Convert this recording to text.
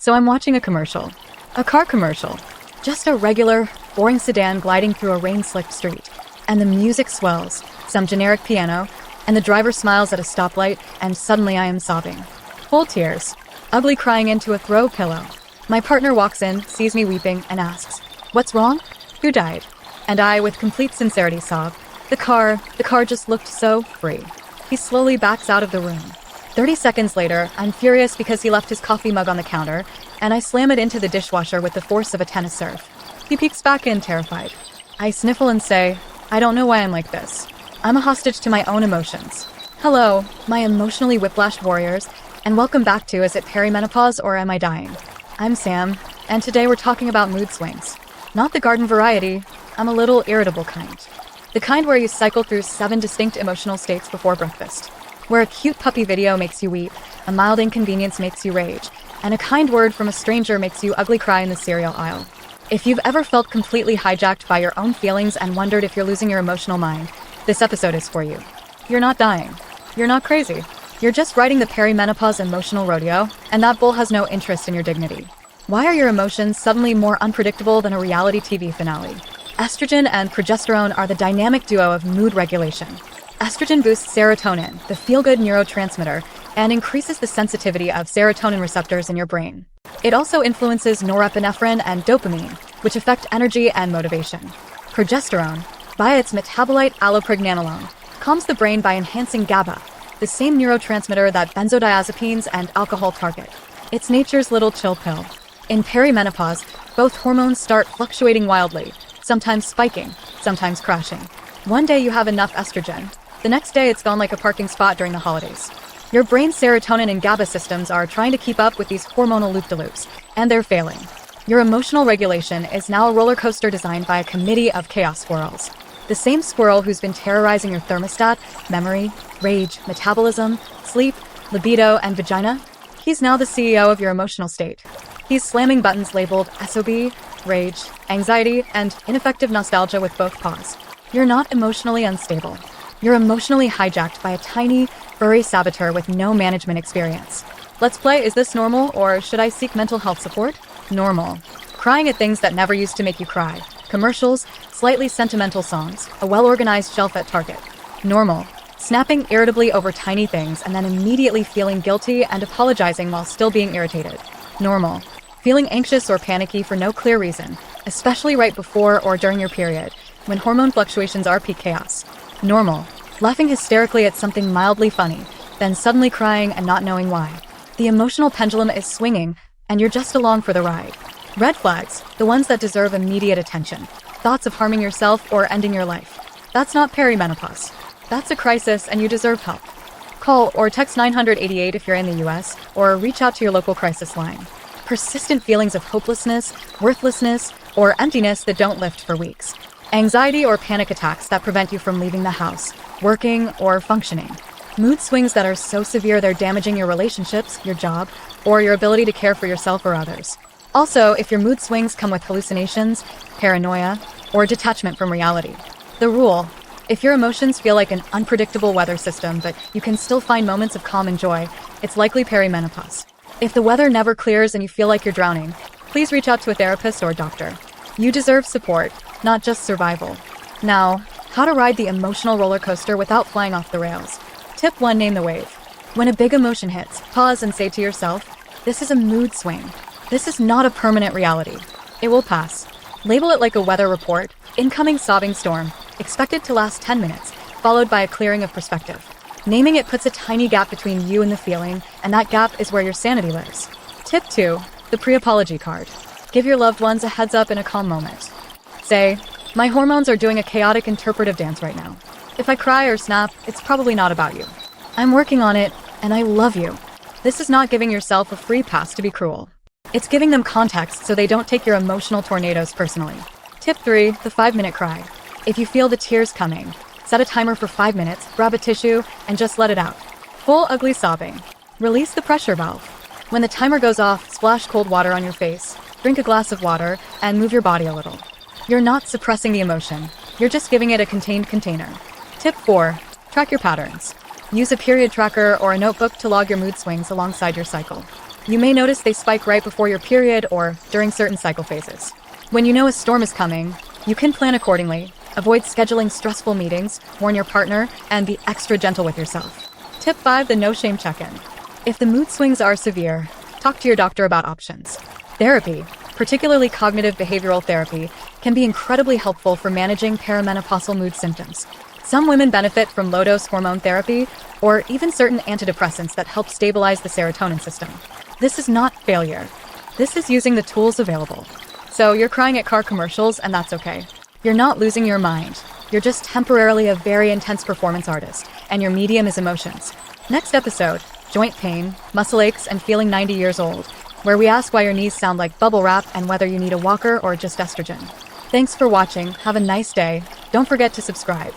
So I'm watching a commercial. A car commercial. Just a regular, boring sedan gliding through a rain-slicked street. And the music swells, some generic piano, and the driver smiles at a stoplight, and suddenly I am sobbing. Whole tears. Ugly crying into a throw pillow. My partner walks in, sees me weeping, and asks, "What's wrong? Who died?" And I, with complete sincerity, sob, The car just looked so free." He slowly backs out of the room. 30 seconds later, I'm furious because he left his coffee mug on the counter, and I slam it into the dishwasher with the force of a tennis serve. He peeks back in, terrified. I sniffle and say, "I don't know why I'm like this. I'm a hostage to my own emotions." Hello, my emotionally whiplashed warriors, and welcome back to Is It Perimenopause or Am I Dying? I'm Sam, and today we're talking about mood swings. Not the garden variety, I'm a little irritable kind. The kind where you cycle through 7 distinct emotional states before breakfast. Where a cute puppy video makes you weep, a mild inconvenience makes you rage, and a kind word from a stranger makes you ugly cry in the cereal aisle. If you've ever felt completely hijacked by your own feelings and wondered if you're losing your emotional mind, this episode is for you. You're not dying. You're not crazy. You're just riding the perimenopause emotional rodeo, and that bull has no interest in your dignity. Why are your emotions suddenly more unpredictable than a reality TV finale? Estrogen and progesterone are the dynamic duo of mood regulation. Estrogen boosts serotonin, the feel-good neurotransmitter, and increases the sensitivity of serotonin receptors in your brain. It also influences norepinephrine and dopamine, which affect energy and motivation. Progesterone, by its metabolite allopregnanolone, calms the brain by enhancing GABA, the same neurotransmitter that benzodiazepines and alcohol target. It's nature's little chill pill. In perimenopause, both hormones start fluctuating wildly, sometimes spiking, sometimes crashing. One day you have enough estrogen. The next day it's gone like a parking spot during the holidays. Your brain's serotonin and GABA systems are trying to keep up with these hormonal loop-de-loops, and they're failing. Your emotional regulation is now a roller coaster designed by a committee of chaos squirrels. The same squirrel who's been terrorizing your thermostat, memory, rage, metabolism, sleep, libido, and vagina. He's now the CEO of your emotional state. He's slamming buttons labeled SOB, rage, anxiety, and ineffective nostalgia with both paws. You're not emotionally unstable. You're emotionally hijacked by a tiny, furry saboteur with no management experience. Let's play Is This Normal or Should I Seek Mental Health Support? Normal. Crying at things that never used to make you cry. Commercials, slightly sentimental songs, a well-organized shelf at Target. Normal. Snapping irritably over tiny things and then immediately feeling guilty and apologizing while still being irritated. Normal. Feeling anxious or panicky for no clear reason, especially right before or during your period, when hormone fluctuations are peak chaos. Normal. Laughing hysterically at something mildly funny, then suddenly crying and not knowing why. The emotional pendulum is swinging, and you're just along for the ride. Red flags, the ones that deserve immediate attention. Thoughts of harming yourself or ending your life. That's not perimenopause. That's a crisis, and you deserve help. Call or text 988 if you're in the US, or reach out to your local crisis line. Persistent feelings of hopelessness, worthlessness, or emptiness that don't lift for weeks. Anxiety or panic attacks that prevent you from leaving the house, working, or functioning. Mood swings that are so severe they're damaging your relationships, your job, or your ability to care for yourself or others. Also, if your mood swings come with hallucinations, paranoia, or detachment from reality. The rule: if your emotions feel like an unpredictable weather system but you can still find moments of calm and joy, it's likely perimenopause. If the weather never clears and you feel like you're drowning, please reach out to a therapist or doctor. You deserve support, not just survival. Now, how to ride the emotional roller coaster without flying off the rails. Tip 1: Name the wave. When a big emotion hits, pause and say to yourself, "This is a mood swing. This is not a permanent reality. It will pass." Label it like a weather report, incoming sobbing storm, expected to last 10 minutes, followed by a clearing of perspective. Naming it puts a tiny gap between you and the feeling, and that gap is where your sanity lives. Tip 2: The pre-apology card. Give your loved ones a heads up in a calm moment. Say, "My hormones are doing a chaotic interpretive dance right now. If I cry or snap, it's probably not about you. I'm working on it, and I love you." This is not giving yourself a free pass to be cruel. It's giving them context so they don't take your emotional tornadoes personally. Tip 3: The 5-minute cry. If you feel the tears coming, set a timer for 5 minutes, grab a tissue, and just let it out. Full ugly sobbing. Release the pressure valve. When the timer goes off, splash cold water on your face, drink a glass of water, and move your body a little. You're not suppressing the emotion. You're just giving it a contained container. Tip 4: Track your patterns. Use a period tracker or a notebook to log your mood swings alongside your cycle. You may notice they spike right before your period or during certain cycle phases. When you know a storm is coming, you can plan accordingly, avoid scheduling stressful meetings, warn your partner, and be extra gentle with yourself. Tip 5, the no-shame check-in. If the mood swings are severe, talk to your doctor about options. Therapy, particularly cognitive behavioral therapy, can be incredibly helpful for managing perimenopausal mood symptoms. Some women benefit from low-dose hormone therapy or even certain antidepressants that help stabilize the serotonin system. This is not failure. This is using the tools available. So you're crying at car commercials, and that's okay. You're not losing your mind. You're just temporarily a very intense performance artist, and your medium is emotions. Next episode, joint pain, muscle aches, and feeling 90 years old, where we ask why your knees sound like bubble wrap and whether you need a walker or just estrogen. Thanks for watching. Have a nice day. Don't forget to subscribe.